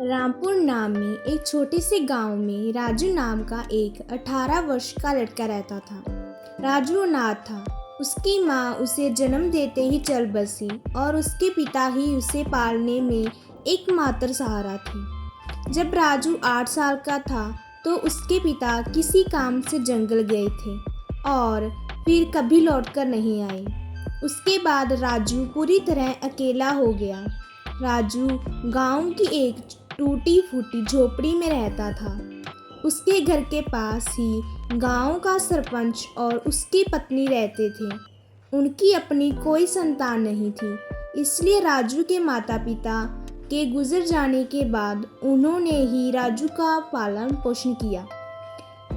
रामपुर नाम में एक छोटे से गांव में राजू नाम का एक 18 वर्ष का लड़का रहता था। राजू अनाथ था। उसकी माँ उसे जन्म देते ही चल बसी और उसके पिता ही उसे पालने में एकमात्र सहारा थे। जब राजू 8 साल का था तो उसके पिता किसी काम से जंगल गए थे और फिर कभी लौटकर नहीं आए। उसके बाद राजू पूरी तरह अकेला हो गया। राजू गांव की एक टूटी फूटी झोपड़ी में रहता था। उसके घर के पास ही गांव का सरपंच और उसकी पत्नी रहते थे। उनकी अपनी कोई संतान नहीं थी, इसलिए राजू के माता पिता के गुजर जाने के बाद उन्होंने ही राजू का पालन पोषण किया।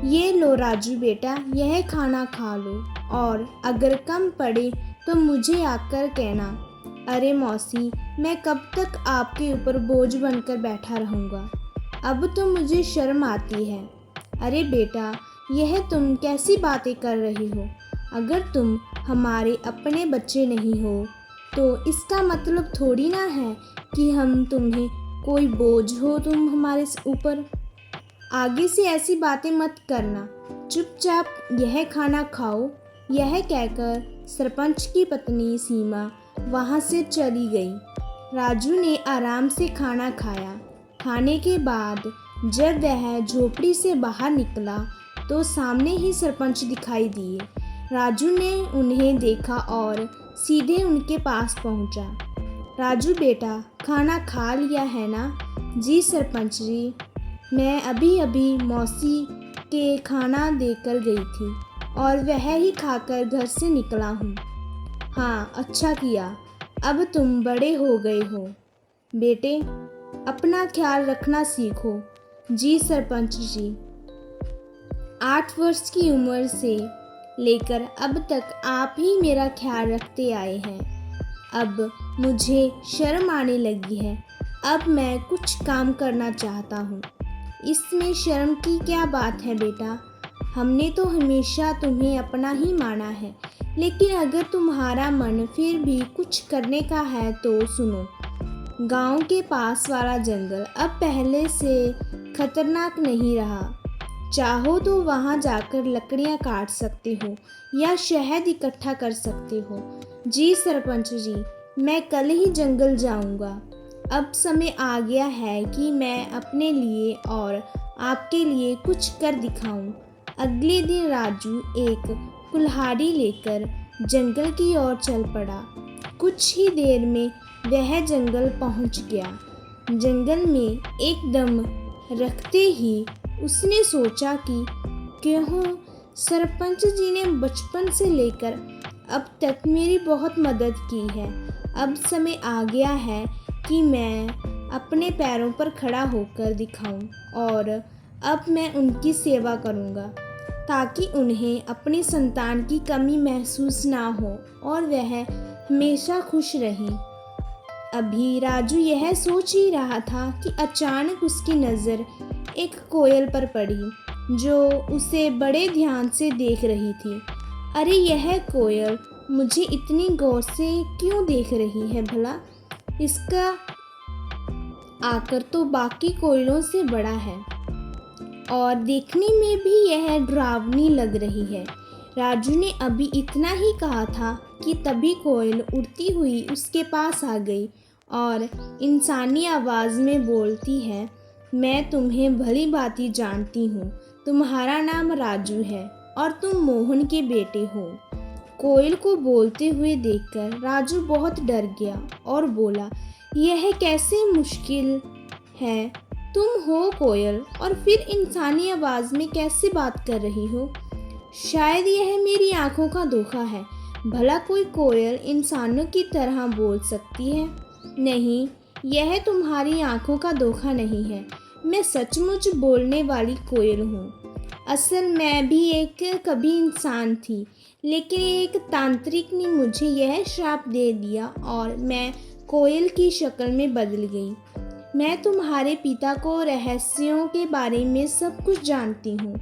ये लो राजू बेटा, यह खाना खा लो और अगर कम पड़े तो मुझे आकर कहना। अरे मौसी, मैं कब तक आपके ऊपर बोझ बनकर बैठा रहूँगा। अब तो मुझे शर्म आती है। अरे बेटा, यह तुम कैसी बातें कर रही हो। अगर तुम हमारे अपने बच्चे नहीं हो तो इसका मतलब थोड़ी ना है कि हम तुम्हें कोई बोझ हो तुम हमारे ऊपर। आगे से ऐसी बातें मत करना, चुपचाप यह खाना खाओ। यह कहकर सरपंच की पत्नी सीमा वहाँ से चली गई। राजू ने आराम से खाना खाया। खाने के बाद जब वह झोपड़ी से बाहर निकला तो सामने ही सरपंच दिखाई दिए। राजू ने उन्हें देखा और सीधे उनके पास पहुंचा। राजू बेटा, खाना खा लिया है ना? जी सरपंच जी, मैं अभी अभी मौसी के खाना देकर गई थी और वह ही खाकर घर से निकला हूँ। हाँ, अच्छा किया। अब तुम बड़े हो गए हो बेटे, अपना ख्याल रखना सीखो। जी सरपंच जी। 8 वर्ष की उम्र से लेकर अब तक आप ही मेरा ख्याल रखते आए हैं। अब मुझे शर्म आने लगी है। अब मैं कुछ काम करना चाहता हूँ। इसमें शर्म की क्या बात है बेटा? हमने तो हमेशा तुम्हें अपना ही माना है, लेकिन अगर तुम्हारा मन फिर भी कुछ करने का है तो सुनो। गांव के पास वाला जंगल अब पहले से खतरनाक नहीं रहा। चाहो तो वहां जाकर लकड़ियां काट सकते हो या शहद इकट्ठा कर सकते हो। जी सरपंच जी, मैं कल ही जंगल जाऊंगा। अब समय आ गया है कि मैं अपने लिए और आपके लिए कुछ कर दिखाऊं। अगले दिन राजू एक कुल्हाड़ी लेकर जंगल की ओर चल पड़ा। कुछ ही देर में वह जंगल पहुंच गया। जंगल में एकदम रखते ही उसने सोचा कि क्यों सरपंच जी ने बचपन से लेकर अब तक मेरी बहुत मदद की है। अब समय आ गया है कि मैं अपने पैरों पर खड़ा होकर दिखाऊं और अब मैं उनकी सेवा करूंगा ताकि उन्हें अपनी संतान की कमी महसूस ना हो और वह हमेशा खुश रहें। अभी राजू यह सोच ही रहा था कि अचानक उसकी नज़र एक कोयल पर पड़ी जो उसे बड़े ध्यान से देख रही थी। अरे यह कोयल मुझे इतनी गौर से क्यों देख रही है भला? इसका आकर तो बाकी कोयलों से बड़ा है और देखने में भी यह डरावनी लग रही है। राजू ने अभी इतना ही कहा था कि तभी कोयल उड़ती हुई उसके पास आ गई और इंसानी आवाज़ में बोलती है, मैं तुम्हें भली भांति जानती हूँ। तुम्हारा नाम राजू है और तुम मोहन के बेटे हो। कोयल को बोलते हुए देखकर राजू बहुत डर गया और बोला, यह कैसे मुश्किल है? तुम हो कोयल और फिर इंसानी आवाज़ में कैसे बात कर रही हो? शायद यह मेरी आंखों का धोखा है। भला कोई कोयल इंसानों की तरह बोल सकती है? नहीं, यह तुम्हारी आंखों का धोखा नहीं है। मैं सचमुच बोलने वाली कोयल हूँ। असल मैं भी एक कभी इंसान थी, लेकिन एक तांत्रिक ने मुझे यह श्राप दे दिया और मैं कोयल की शक्ल में बदल गई। मैं तुम्हारे पिता को रहस्यों के बारे में सब कुछ जानती हूँ।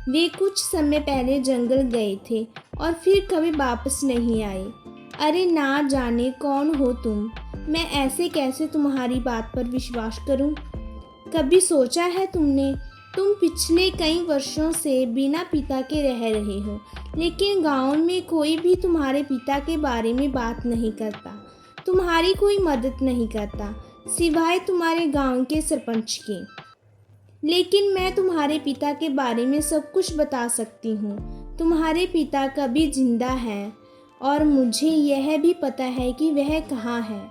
वे कुछ समय पहले जंगल गए थे और फिर कभी वापस नहीं आए। अरे ना जाने कौन हो तुम। मैं ऐसे कैसे तुम्हारी बात पर विश्वास करूँ? कभी सोचा है तुमने, तुम पिछले कई वर्षों से बिना पिता के रह रहे हो, लेकिन गांव में कोई भी तुम्हारे पिता के बारे में बात नहीं करता, तुम्हारी कोई मदद नहीं करता, सिवाय तुम्हारे गांव के सरपंच के। लेकिन मैं तुम्हारे पिता के बारे में सब कुछ बता सकती हूँ। तुम्हारे पिता कभी जिंदा हैं और मुझे यह भी पता है कि वह कहाँ है।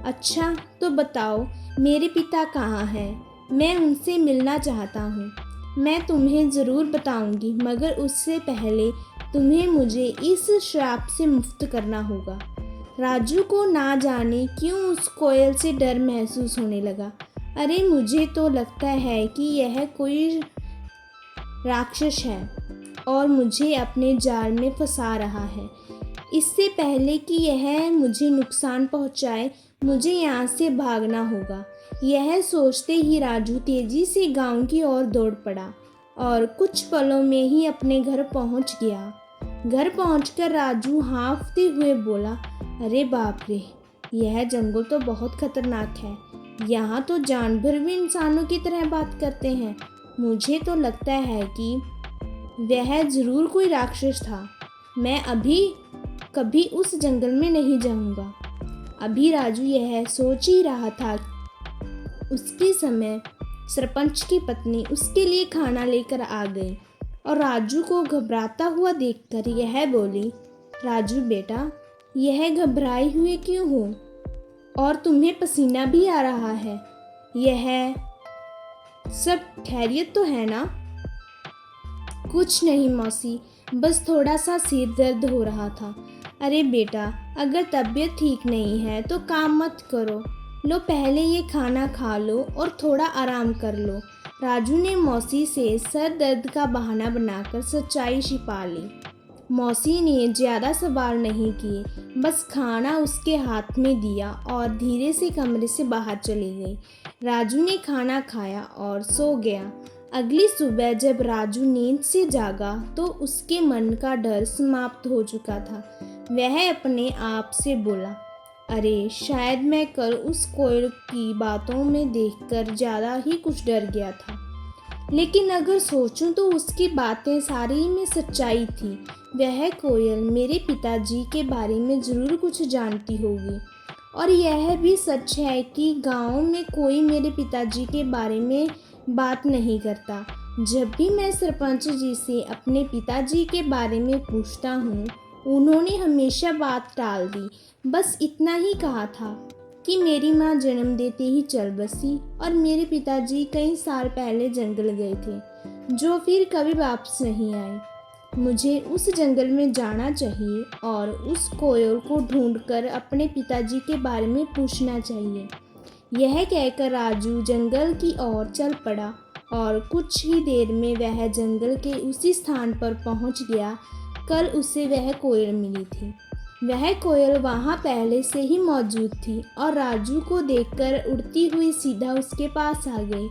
अच्छा, तो बताओ मेरे पिता कहाँ हैं? मैं उनसे मिलना चाहता हूँ। मैं तुम्हें ज़रूर बताऊँगी, मगर उससे पहले तुम्हें मुझे इस श्राप से मुक्त करना होगा। राजू को ना जाने क्यों उस कोयल से डर महसूस होने लगा। अरे, मुझे तो लगता है कि यह कोई राक्षस है और मुझे अपने जाल में फंसा रहा है। इससे पहले कि यह मुझे नुकसान पहुंचाए, मुझे यहाँ से भागना होगा। यह सोचते ही राजू तेजी से गांव की ओर दौड़ पड़ा और कुछ पलों में ही अपने घर पहुंच गया। घर पहुंचकर राजू हाँफते हुए बोला, अरे बाप रे, यह जंगल तो बहुत खतरनाक है। यहाँ तो जानवर भी इंसानों की तरह बात करते हैं। मुझे तो लगता है कि वह ज़रूर कोई राक्षस था। मैं अभी कभी उस जंगल में नहीं जाऊँगा। अभी राजू यह सोच ही रहा था, उसके समय सरपंच की पत्नी उसके लिए खाना लेकर आ गई और राजू को घबराता हुआ देखकर यह बोली, राजू बेटा, यह घबराए हुए क्यों हो? और तुम्हें पसीना भी आ रहा है। यह सब खैरियत तो है ना? कुछ नहीं मौसी, बस थोड़ा सा सिर दर्द हो रहा था। अरे बेटा, अगर तबीयत ठीक नहीं है तो काम मत करो। लो, पहले ये खाना खा लो और थोड़ा आराम कर लो। राजू ने मौसी से सर दर्द का बहाना बनाकर सच्चाई छिपा ली। मौसी ने ज़्यादा सवाल नहीं किए, बस खाना उसके हाथ में दिया और धीरे से कमरे से बाहर चली गई। राजू ने खाना खाया और सो गया। अगली सुबह जब राजू नींद से जागा तो उसके मन का डर समाप्त हो चुका था। वह अपने आप से बोला, अरे शायद मैं कल उस कोयल की बातों में देखकर ज़्यादा ही कुछ डर गया था। लेकिन अगर सोचूं तो उसकी बातें सारी में सच्चाई थी। वह कोयल मेरे पिताजी के बारे में ज़रूर कुछ जानती होगी। और यह भी सच है कि गांव में कोई मेरे पिताजी के बारे में बात नहीं करता। जब भी मैं सरपंच जी से अपने पिताजी के बारे में पूछता हूँ, उन्होंने हमेशा बात टाल दी। बस इतना ही कहा था कि मेरी माँ जन्म देते ही चल बसी और मेरे पिताजी कई साल पहले जंगल गए थे, जो फिर कभी वापस नहीं आए। मुझे उस जंगल में जाना चाहिए और उस कोयल को ढूंढकर अपने पिताजी के बारे में पूछना चाहिए। यह कहकर राजू जंगल की ओर चल पड़ा और कुछ ही देर में वह जंगल के उसी स्थान पर पहुंच गया। कल उसे वह कोयल मिली थी। वह कोयल वहां पहले से ही मौजूद थी और राजू को देखकर उड़ती हुई सीधा उसके पास आ गई।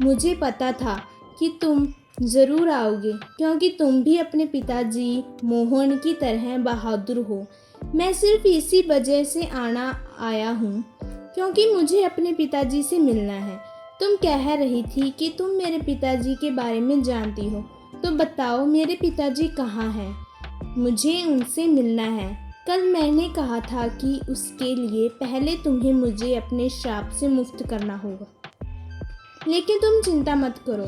मुझे पता था कि तुम ज़रूर आओगे, क्योंकि तुम भी अपने पिताजी मोहन की तरह बहादुर हो। मैं सिर्फ इसी वजह से आया हूँ, क्योंकि मुझे अपने पिताजी से मिलना है। तुम कह रही थी कि तुम मेरे पिताजी के बारे में जानती हो, तो बताओ मेरे पिताजी कहाँ हैं? मुझे उनसे मिलना है। कल मैंने कहा था कि उसके लिए पहले तुम्हें मुझे अपने श्राप से मुक्त करना होगा। लेकिन तुम चिंता मत करो,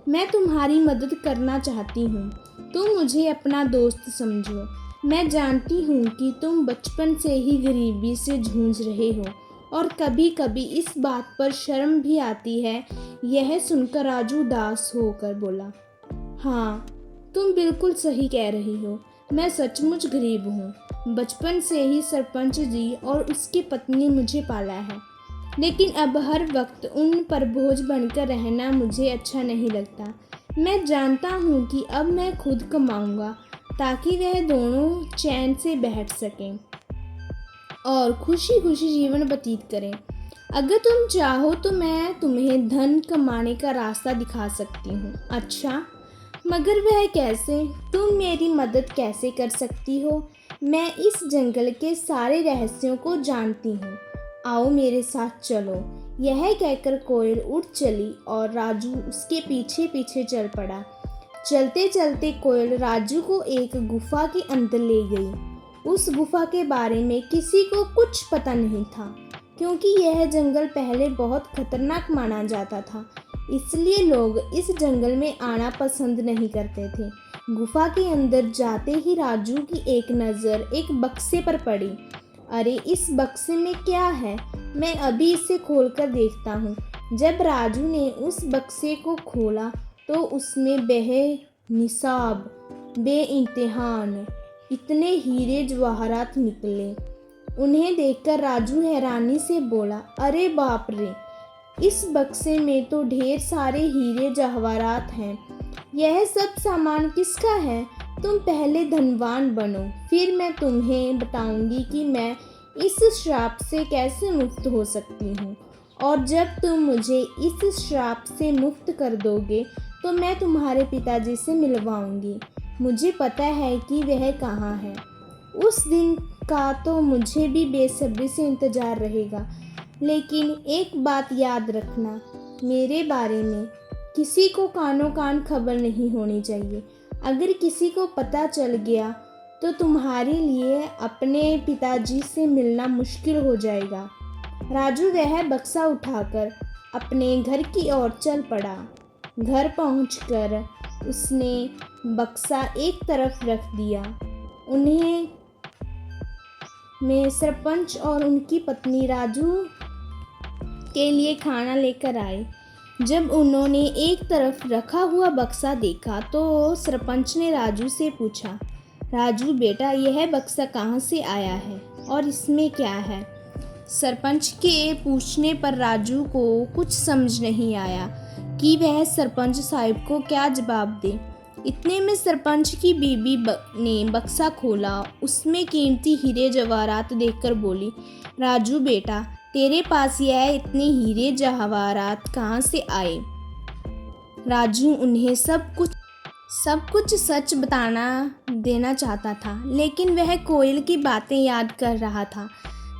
मैं तुम्हारी मदद करना चाहती हूँ। तुम मुझे अपना दोस्त समझो। मैं जानती हूँ कि तुम बचपन से ही गरीबी से जूझ रहे हो और कभी कभी इस बात पर शर्म भी आती है। यह सुनकर राजू उदास होकर बोला, हाँ, तुम बिल्कुल सही कह रही हो। मैं सचमुच गरीब हूँ। बचपन से ही सरपंच जी और उसकी पत्नी मुझे पाला है, लेकिन अब हर वक्त उन पर बोझ बनकर रहना मुझे अच्छा नहीं लगता। मैं जानता हूँ कि अब मैं खुद कमाऊँगा ताकि वह दोनों चैन से बैठ सकें और खुशी खुशी जीवन व्यतीत करें। अगर तुम चाहो तो मैं तुम्हें धन कमाने का रास्ता दिखा सकती हूँ। अच्छा, मगर वह कैसे? तुम मेरी मदद कैसे कर सकती हो? मैं इस जंगल के सारे रहस्यों को जानती हूँ। आओ मेरे साथ चलो। यह कहकर कोयल उड़ चली और राजू उसके पीछे पीछे चल पड़ा। चलते चलते कोयल राजू को एक गुफा के अंदर ले गई। उस गुफा के बारे में किसी को कुछ पता नहीं था, क्योंकि यह जंगल पहले बहुत खतरनाक माना जाता था, इसलिए लोग इस जंगल में आना पसंद नहीं करते थे। गुफा के अंदर जाते ही राजू की एक नज़र एक बक्से पर पड़ी। अरे, इस बक्से में क्या है? मैं अभी इसे खोलकर देखता हूँ। जब राजू ने उस बक्से को खोला तो उसमें बेनिसाब बेइंतहान इतने हीरे जवाहरात निकले। उन्हें देखकर राजू हैरानी से बोला, अरे बाप रे, इस बक्से में तो ढेर सारे हीरे जवाहरात हैं। यह सब सामान किसका है? तुम पहले धनवान बनो, फिर मैं तुम्हें बताऊंगी कि मैं इस श्राप से कैसे मुक्त हो सकती हूँ। और जब तुम मुझे इस श्राप से मुक्त कर दोगे तो मैं तुम्हारे पिताजी से मिलवाऊंगी। मुझे पता है कि वह कहाँ है। उस दिन का तो मुझे भी बेसब्री से इंतज़ार रहेगा। लेकिन एक बात याद रखना, मेरे बारे में किसी को कानो कान खबर नहीं होनी चाहिए। अगर किसी को पता चल गया तो तुम्हारे लिए अपने पिताजी से मिलना मुश्किल हो जाएगा। राजू वह बक्सा उठाकर अपने घर की ओर चल पड़ा। घर पहुंचकर उसने बक्सा एक तरफ रख दिया। उन्हें में सरपंच और उनकी पत्नी राजू के लिए खाना लेकर आए। जब उन्होंने एक तरफ रखा हुआ बक्सा देखा तो सरपंच ने राजू से पूछा, राजू बेटा, यह बक्सा कहाँ से आया है और इसमें क्या है? सरपंच के पूछने पर राजू को कुछ समझ नहीं आया कि वह सरपंच साहब को क्या जवाब दे। इतने में सरपंच की बीबी ने बक्सा खोला। उसमें कीमती हीरे जवाहरात देखकर बोली, राजू बेटा, तेरे पास यह इतने हीरे जवाहरात कहाँ से आए? राजू उन्हें सब कुछ सच बताना देना चाहता था, लेकिन वह कोयल की बातें याद कर रहा था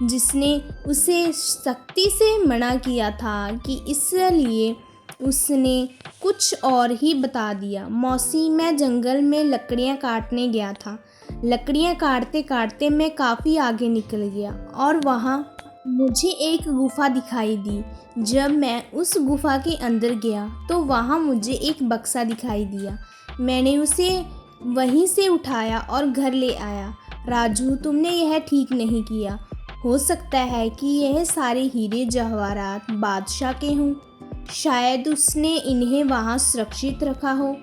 जिसने उसे सख्ती से मना किया था, कि इसलिए उसने कुछ और ही बता दिया। मौसी, मैं जंगल में लकड़ियाँ काटने गया था। लकड़ियाँ काटते काटते मैं काफ़ी आगे निकल गया और वहाँ मुझे एक गुफा दिखाई दी। जब मैं उस गुफा के अंदर गया तो वहाँ मुझे एक बक्सा दिखाई दिया। मैंने उसे वहीं से उठाया और घर ले आया। राजू, तुमने यह ठीक नहीं किया। हो सकता है कि यह सारे हीरे जवाहरात बादशाह के हों। शायद उसने इन्हें वहाँ सुरक्षित रखा हो।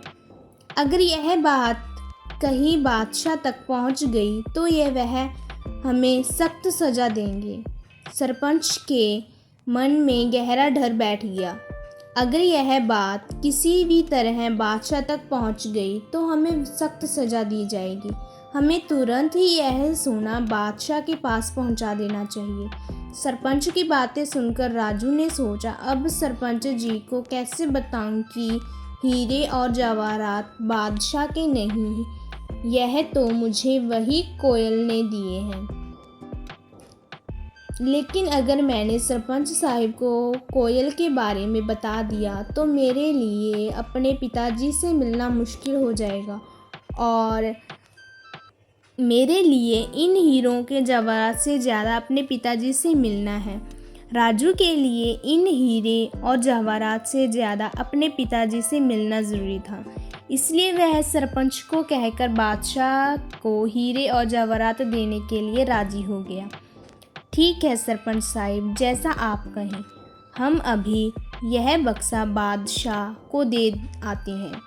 अगर यह बात कहीं बादशाह तक पहुँच गई तो वह हमें सख्त सज़ा देंगे। सरपंच के मन में गहरा डर बैठ गया। अगर यह बात किसी भी तरह बादशाह तक पहुंच गई तो हमें सख्त सज़ा दी जाएगी। हमें तुरंत ही यह सोना बादशाह के पास पहुंचा देना चाहिए। सरपंच की बातें सुनकर राजू ने सोचा, अब सरपंच जी को कैसे बताऊं कि हीरे और जवाहरात बादशाह के नहीं, यह तो मुझे वही कोयल ने दिए हैं। लेकिन अगर मैंने सरपंच साहब को कोयल के बारे में बता दिया तो मेरे लिए अपने पिताजी से मिलना मुश्किल हो जाएगा और मेरे लिए इन हीरों के जवाहरात से ज़्यादा अपने पिताजी से मिलना है। राजू के लिए इन हीरे और जवाहरात से ज़्यादा अपने पिताजी से मिलना ज़रूरी था। इसलिए वह सरपंच को कहकर बादशाह को हीरे और जवाहरात देने के लिए राज़ी हो गया। ठीक है सरपंच साहिब, जैसा आप कहें। हम अभी यह बक्सा बादशाह को दे आते हैं।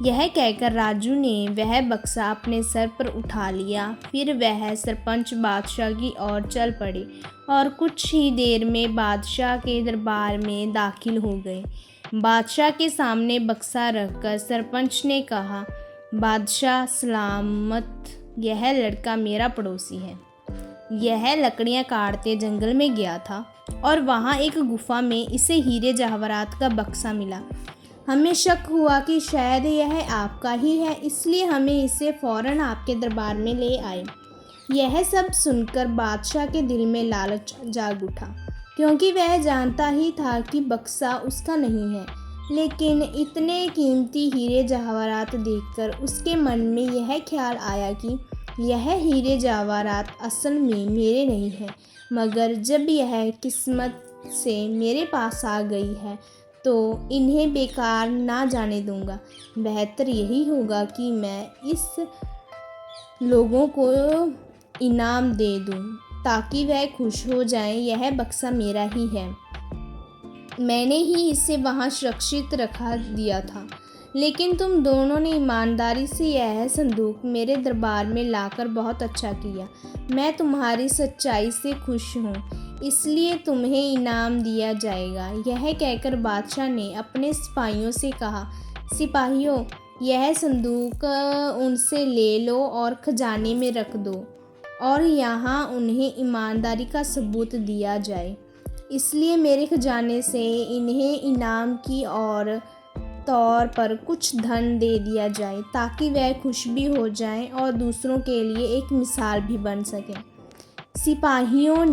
यह कहकर राजू ने वह बक्सा अपने सर पर उठा लिया। फिर वह सरपंच बादशाह की ओर चल पड़े और कुछ ही देर में बादशाह के दरबार में दाखिल हो गए। बादशाह के सामने बक्सा रखकर सरपंच ने कहा, बादशाह सलामत, यह लड़का मेरा पड़ोसी है। यह लकड़ियाँ काटते जंगल में गया था और वहाँ एक गुफा में इसे हीरे जवाहरात का बक्सा मिला। हमें शक हुआ कि शायद यह आपका ही है, इसलिए हमें इसे फ़ौरन आपके दरबार में ले आए। यह सब सुनकर बादशाह के दिल में लालच जाग उठा। क्योंकि वह जानता ही था कि बक्सा उसका नहीं है। लेकिन इतने कीमती हीरे जवाहरात देखकर उसके मन में यह ख्याल आया कि यह हीरे जवाहरात असल में मेरे नहीं हैं, मगर जब यह किस्मत से मेरे पास आ गई है तो इन्हें बेकार ना जाने दूंगा। बेहतर यही होगा कि मैं इस लोगों को इनाम दे दूं ताकि वह खुश हो जाएं। यह बक्सा मेरा ही है, मैंने ही इसे वहाँ सुरक्षित रखा दिया था। लेकिन तुम दोनों ने ईमानदारी से यह संदूक मेरे दरबार में लाकर बहुत अच्छा किया। मैं तुम्हारी सच्चाई से खुश हूँ, इसलिए तुम्हें इनाम दिया जाएगा। यह कहकर बादशाह ने अपने सिपाहियों से कहा, सिपाहियों, यह संदूक उनसे ले लो और खजाने में रख दो और यहाँ उन्हें ईमानदारी का सबूत दिया जाए। इसलिए मेरे खजाने से इन्हें इनाम की और तौर पर कुछ धन दे दिया जाए ताकि वह खुश भी हो जाएं और दूसरों के लिए एक मिसाल भी बन सकें। सिपाहियों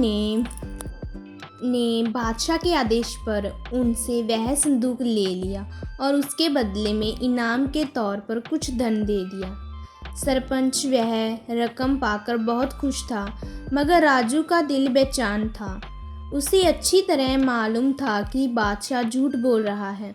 ने बादशाह के आदेश पर उनसे वह संदूक ले लिया और उसके बदले में इनाम के तौर पर कुछ धन दे दिया। सरपंच वह रकम पाकर बहुत खुश था, मगर राजू का दिल बेचैन था। उसे अच्छी तरह मालूम था कि बादशाह झूठ बोल रहा है,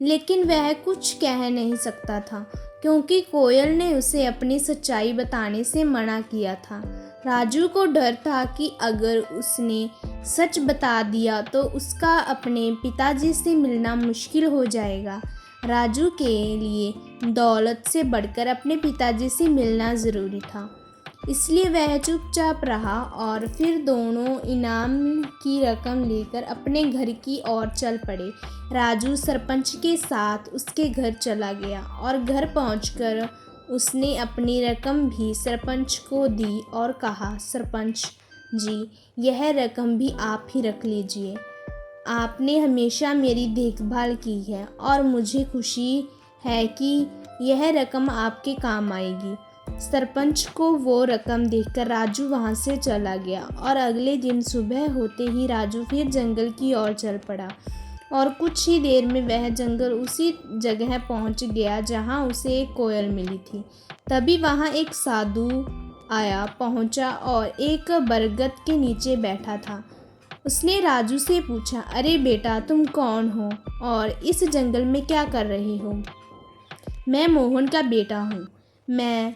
लेकिन वह कुछ कह नहीं सकता था क्योंकि कोयल ने उसे अपनी सच्चाई बताने से मना किया था। राजू को डर था कि अगर उसने सच बता दिया तो उसका अपने पिताजी से मिलना मुश्किल हो जाएगा। राजू के लिए दौलत से बढ़कर अपने पिताजी से मिलना ज़रूरी था, इसलिए वह चुपचाप रहा और फिर दोनों इनाम की रकम लेकर अपने घर की ओर चल पड़े। राजू सरपंच के साथ उसके घर चला गया और घर पहुंचकर उसने अपनी रकम भी सरपंच को दी और कहा, सरपंच जी, यह रकम भी आप ही रख लीजिए। आपने हमेशा मेरी देखभाल की है और मुझे खुशी है कि यह रकम आपके काम आएगी। सरपंच को वो रकम देखकर राजू वहाँ से चला गया और अगले दिन सुबह होते ही राजू फिर जंगल की ओर चल पड़ा और कुछ ही देर में वह जंगल उसी जगह पहुँच गया जहाँ उसे एक कोयल मिली थी। तभी वहाँ एक साधु पहुँचा और एक बरगद के नीचे बैठा था। उसने राजू से पूछा, अरे बेटा, तुम कौन हो और इस जंगल में क्या कर रहे हो? मैं मोहन का बेटा हूँ, मैं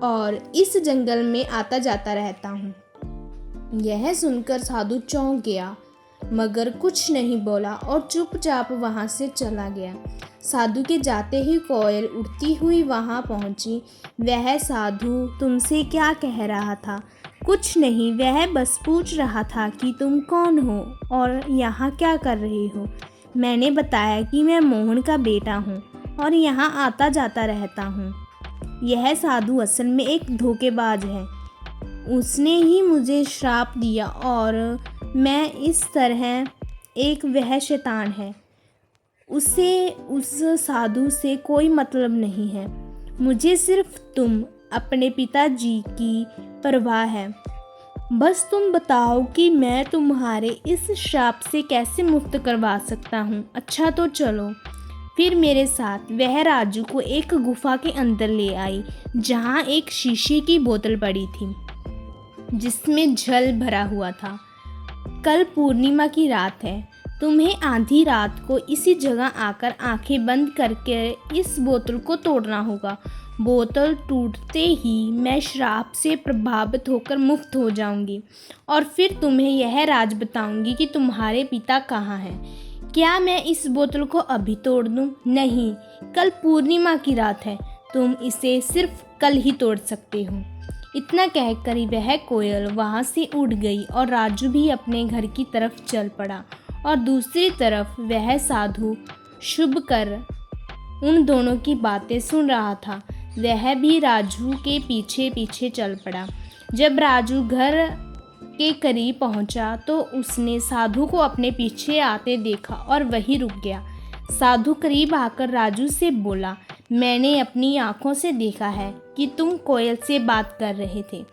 और इस जंगल में आता जाता रहता हूँ। यह सुनकर साधु चौंक गया, मगर कुछ नहीं बोला और चुपचाप वहाँ से चला गया। साधु के जाते ही कोयल उड़ती हुई वहाँ पहुँची। वह साधु तुमसे क्या कह रहा था? कुछ नहीं, वह बस पूछ रहा था कि तुम कौन हो और यहाँ क्या कर रहे हो। मैंने बताया कि मैं मोहन का बेटा हूँ और यहाँ आता जाता रहता हूँ। यह साधु असल में एक धोखेबाज है। उसने ही मुझे श्राप दिया और मैं इस तरह वह शैतान है। उसे उस साधु से कोई मतलब नहीं है। मुझे सिर्फ तुम अपने पिताजी की परवाह है। बस तुम बताओ कि मैं तुम्हारे इस श्राप से कैसे मुक्त करवा सकता हूँ। अच्छा तो चलो फिर मेरे साथ। वह राजू को एक गुफा के अंदर ले आई जहाँ एक शीशे की बोतल पड़ी थी जिसमें जल भरा हुआ था। कल पूर्णिमा की रात है। तुम्हें आधी रात को इसी जगह आकर आंखें बंद करके इस बोतल को तोड़ना होगा। बोतल टूटते ही मैं श्राप से प्रभावित होकर मुक्त हो जाऊंगी और फिर तुम्हें यह राज बताऊंगी कि तुम्हारे पिता कहाँ हैं। क्या मैं इस बोतल को अभी तोड़ दूं? नहीं, कल पूर्णिमा की रात है। तुम इसे सिर्फ कल ही तोड़ सकते हो। इतना कहकर वह कोयल वहाँ से उड़ गई और राजू भी अपने घर की तरफ चल पड़ा और दूसरी तरफ वह साधु शुभ कर उन दोनों की बातें सुन रहा था। वह भी राजू के पीछे पीछे चल पड़ा। जब राजू घर के करीब पहुंचा तो उसने साधु को अपने पीछे आते देखा और वहीं रुक गया। साधु करीब आकर राजू से बोला, मैंने अपनी आंखों से देखा है कि तुम कोयल से बात कर रहे थे।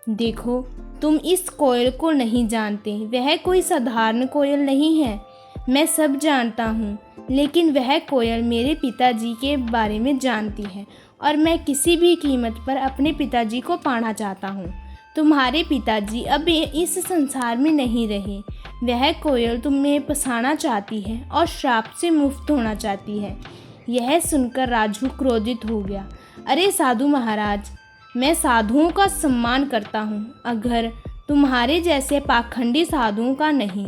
देखो, तुम इस कोयल को नहीं जानते। वह कोई साधारण कोयल नहीं है। मैं सब जानता हूँ, लेकिन वह कोयल मेरे पिताजी के बारे में जानती है और मैं किसी भी कीमत पर अपने पिताजी को पाना चाहता हूँ। तुम्हारे पिताजी अब इस संसार में नहीं रहे। वह कोयल तुम्हें फंसाना चाहती है और श्राप से मुक्त होना चाहती है। यह सुनकर राजू क्रोधित हो गया। अरे साधु महाराज, मैं साधुओं का सम्मान करता हूँ, अगर तुम्हारे जैसे पाखंडी साधुओं का नहीं।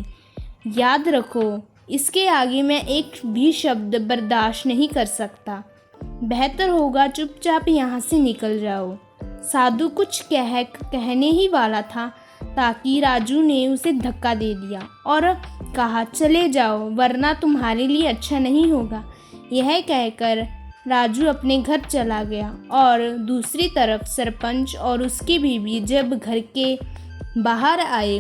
याद रखो, इसके आगे मैं एक भी शब्द बर्दाश्त नहीं कर सकता। बेहतर होगा चुपचाप यहाँ से निकल जाओ। साधु कुछ कहने ही वाला था ताकि राजू ने उसे धक्का दे दिया और कहा, चले जाओ वरना तुम्हारे लिए अच्छा नहीं होगा। यह कहकर राजू अपने घर चला गया और दूसरी तरफ सरपंच और उसकी बीवी जब घर के बाहर आए,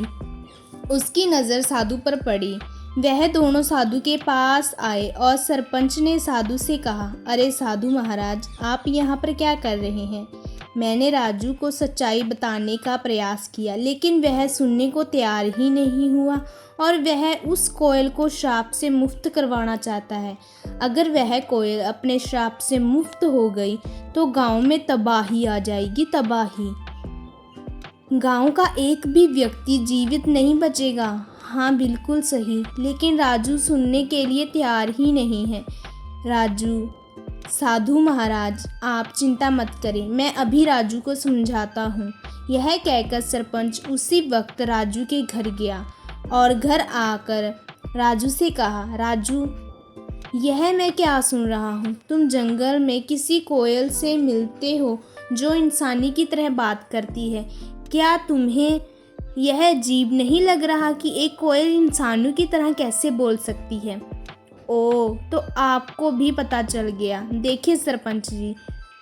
उसकी नज़र साधु पर पड़ी। वह दोनों साधु के पास आए और सरपंच ने साधु से कहा, अरे साधु महाराज, आप यहाँ पर क्या कर रहे हैं? मैंने राजू को सच्चाई बताने का प्रयास किया, लेकिन वह सुनने को तैयार ही नहीं हुआ और वह उस कोयल को श्राप से मुक्त करवाना चाहता है। अगर वह कोयल अपने श्राप से मुक्त हो गई तो गांव में तबाही आ जाएगी, तबाही। गांव का एक भी व्यक्ति जीवित नहीं बचेगा। हाँ, बिल्कुल सही, लेकिन राजू सुनने के लिए तैयार ही नहीं है। राजू, साधु महाराज, आप चिंता मत करें, मैं अभी राजू को समझाता हूँ। यह कहकर सरपंच उसी वक्त राजू के घर गया और घर आकर राजू से कहा, राजू, यह मैं क्या सुन रहा हूँ? तुम जंगल में किसी कोयल से मिलते हो जो इंसानी की तरह बात करती है। क्या तुम्हें यह अजीब नहीं लग रहा कि एक कोयल इंसानों की तरह कैसे बोल सकती है? ओह, तो आपको भी पता चल गया। देखिए सरपंच जी,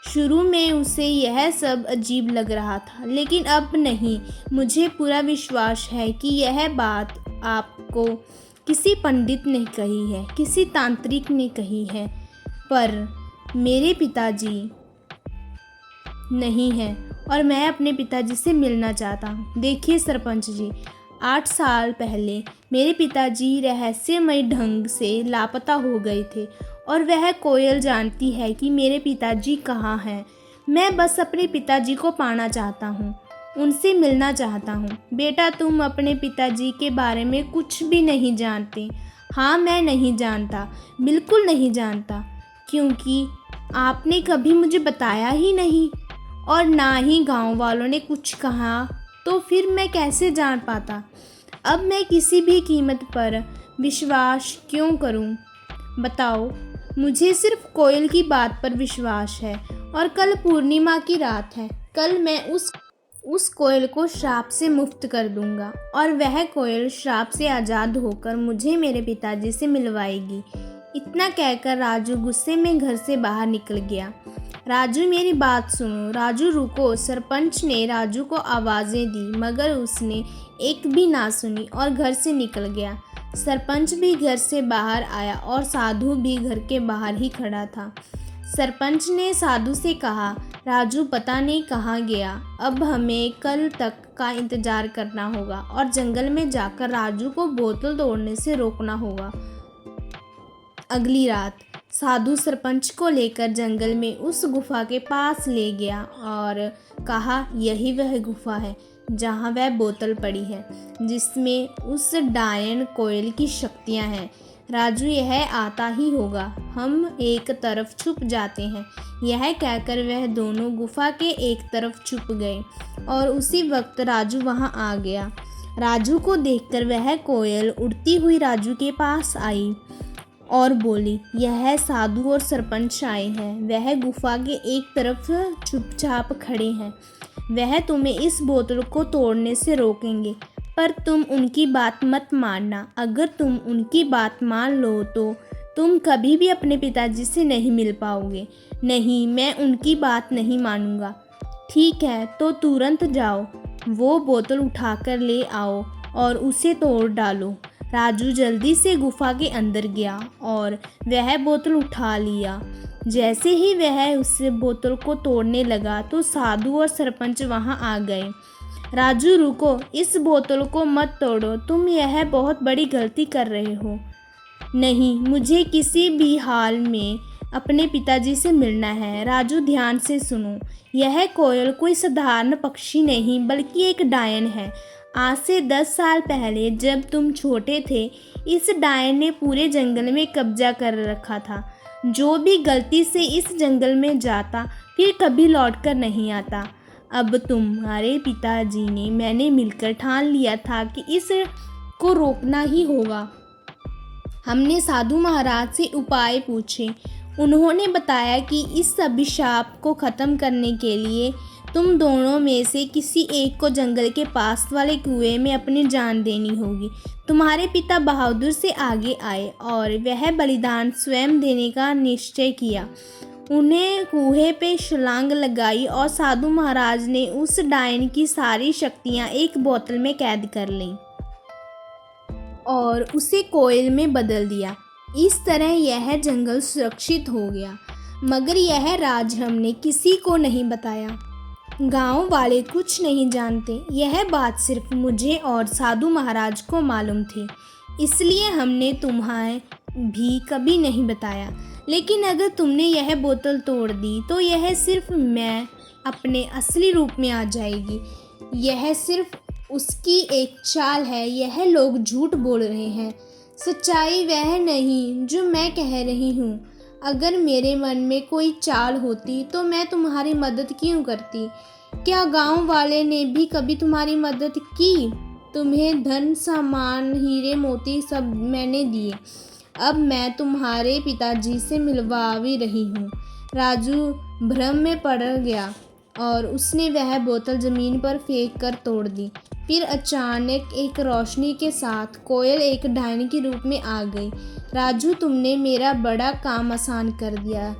शुरू में उसे यह सब अजीब लग रहा था, लेकिन अब नहीं। मुझे पूरा विश्वास है कि यह बात आपको किसी पंडित ने कही है, किसी तांत्रिक ने कही है, पर मेरे पिताजी नहीं है और मैं अपने पिताजी से मिलना चाहता हूँ। देखिए सरपंच जी, 8 साल पहले मेरे पिताजी रहस्यमय ढंग से लापता हो गए थे और वह कोयल जानती है कि मेरे पिताजी कहाँ हैं। मैं बस अपने पिताजी को पाना चाहता हूँ, उनसे मिलना चाहता हूँ। बेटा, तुम अपने पिताजी के बारे में कुछ भी नहीं जानते। हाँ, मैं नहीं जानता, बिल्कुल नहीं जानता, क्योंकि आपने कभी मुझे बताया ही नहीं और ना ही गांव वालों ने कुछ कहा, तो फिर मैं कैसे जान पाता? अब मैं किसी भी कीमत पर विश्वास क्यों करूं? बताओ, मुझे सिर्फ कोयल की बात पर विश्वास है और कल पूर्णिमा की रात है। कल मैं उस कोयल को श्राप से मुक्त कर दूंगा और वह कोयल श्राप से आज़ाद होकर मुझे मेरे पिताजी से मिलवाएगी। इतना कहकर राजू गुस्से में घर से बाहर निकल गया। राजू, मेरी बात सुनो। राजू, रुको। सरपंच ने राजू को आवाज़ें दी, मगर उसने एक भी ना सुनी और घर से निकल गया। सरपंच भी घर से बाहर आया और साधु भी घर के बाहर ही खड़ा था। सरपंच ने साधु से कहा, राजू पता नहीं कहाँ गया। अब हमें कल तक का इंतज़ार करना होगा और जंगल में जाकर राजू को बोतल तोड़ने से रोकना होगा। अगली रात साधु सरपंच को लेकर जंगल में उस गुफा के पास ले गया और कहा, यही वह गुफा है जहाँ वह बोतल पड़ी है जिसमें उस डायन कोयल की शक्तियाँ हैं। राजू, यह आता ही होगा, हम एक तरफ छुप जाते हैं। यह कहकर वह दोनों गुफा के एक तरफ छुप गए और उसी वक्त राजू वहाँ आ गया। राजू को देखकर वह कोयल उड़ती हुई राजू के पास आई और बोली, यह साधु और सरपंच आए हैं। वह गुफा के एक तरफ चुपचाप खड़े हैं। वह तुम्हें इस बोतल को तोड़ने से रोकेंगे, पर तुम उनकी बात मत मानना। अगर तुम उनकी बात मान लो तो तुम कभी भी अपने पिताजी से नहीं मिल पाओगे। नहीं, मैं उनकी बात नहीं मानूंगा। ठीक है, तो तुरंत जाओ, वो बोतल उठाकर ले आओ और उसे तोड़ डालो। राजू जल्दी से गुफा के अंदर गया और वह बोतल उठा लिया। जैसे ही वह उस बोतल को तोड़ने लगा तो साधु और सरपंच वहां आ गए। राजू रुको, इस बोतल को मत तोड़ो, तुम यह बहुत बड़ी गलती कर रहे हो। नहीं, मुझे किसी भी हाल में अपने पिताजी से मिलना है। राजू ध्यान से सुनो, यह कोयल कोई साधारण पक्षी नहीं बल्कि एक डायन है। आज से 10 साल पहले जब तुम छोटे थे, इस डायन ने पूरे जंगल में कब्जा कर रखा था। जो भी गलती से इस जंगल में जाता फिर कभी लौटकर नहीं आता। अब तुम्हारे पिताजी ने मैंने मिलकर ठान लिया था कि इस को रोकना ही होगा। हमने साधु महाराज से उपाय पूछे। उन्होंने बताया कि इस अभिशाप को ख़त्म करने के लिए तुम दोनों में से किसी एक को जंगल के पास वाले कुएं में अपनी जान देनी होगी। तुम्हारे पिता बहादुर से आगे आए और वह बलिदान स्वयं देने का निश्चय किया। उन्हें कुएं पे छलांग लगाई और साधु महाराज ने उस डायन की सारी शक्तियाँ एक बोतल में कैद कर लीं और उसे कोयल में बदल दिया। इस तरह यह जंगल सुरक्षित हो गया, मगर यह राज हमने किसी को नहीं बताया। गांव वाले कुछ नहीं जानते, यह बात सिर्फ मुझे और साधु महाराज को मालूम थी, इसलिए हमने तुम्हें भी कभी नहीं बताया। लेकिन अगर तुमने यह बोतल तोड़ दी तो यह सिर्फ मैं अपने असली रूप में आ जाएगी। यह सिर्फ उसकी एक चाल है। यह लोग झूठ बोल रहे हैं, सच्चाई वह नहीं जो मैं कह रही हूँ। अगर मेरे मन में कोई चाल होती तो मैं तुम्हारी मदद क्यों करती? क्या गांव वाले ने भी कभी तुम्हारी मदद की? तुम्हें धन सामान हीरे मोती सब मैंने दिए। अब मैं तुम्हारे पिताजी से मिलवा भी रही हूँ। राजू भ्रम में पड़ गया और उसने वह बोतल ज़मीन पर फेंक कर तोड़ दी। फिर अचानक एक रोशनी के साथ कोयल एक डायन के रूप में आ गई। राजू, तुमने मेरा बड़ा काम आसान कर दिया।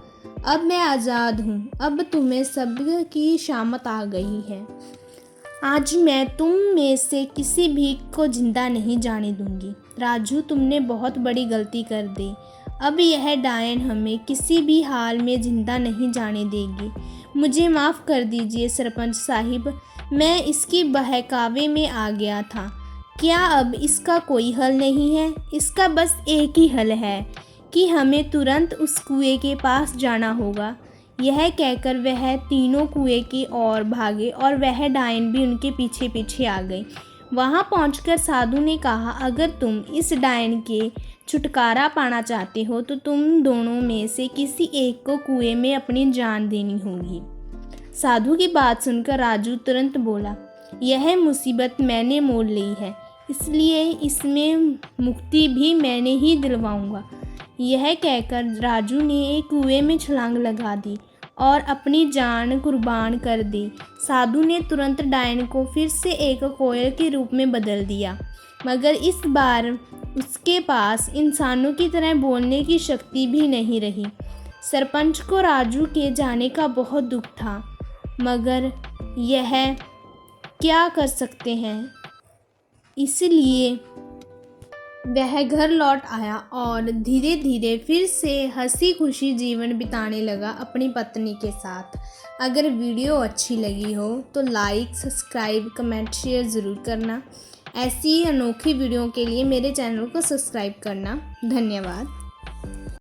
अब मैं आज़ाद हूँ। अब तुम्हें सब की शामत आ गई है। आज मैं तुम में से किसी भी को जिंदा नहीं जाने दूंगी। राजू, तुमने बहुत बड़ी गलती कर दी। अब यह डायन हमें किसी भी हाल में जिंदा नहीं जाने देगी। मुझे माफ़ कर दीजिए सरपंच साहिब, मैं इसकी बहकावे में आ गया था। क्या अब इसका कोई हल नहीं है? इसका बस एक ही हल है कि हमें तुरंत उस कुएं के पास जाना होगा। यह कहकर वह तीनों कुएं की ओर भागे और वह डायन भी उनके पीछे पीछे आ गई। वहां पहुंचकर साधु ने कहा, अगर तुम इस डायन के छुटकारा पाना चाहते हो तो तुम दोनों में से किसी एक को कुएं में अपनी जान देनी होगी। साधु की बात सुनकर राजू तुरंत बोला, यह मुसीबत मैंने मोल ली है, इसलिए इसमें मुक्ति भी मैंने ही दिलवाऊंगा। यह कहकर राजू ने एक कुएं में छलांग लगा दी और अपनी जान कुर्बान कर दी। साधु ने तुरंत डायन को फिर से एक कोयल के रूप में बदल दिया, मगर इस बार उसके पास इंसानों की तरह बोलने की शक्ति भी नहीं रही। सरपंच को राजू के जाने का बहुत दुख था, मगर यह क्या कर सकते हैं, इसलिए वह घर लौट आया और धीरे धीरे फिर से हंसी खुशी जीवन बिताने लगा अपनी पत्नी के साथ। अगर वीडियो अच्छी लगी हो तो लाइक, सब्सक्राइब, कमेंट, शेयर ज़रूर करना। ऐसी ही अनोखी वीडियो के लिए मेरे चैनल को सब्सक्राइब करना। धन्यवाद।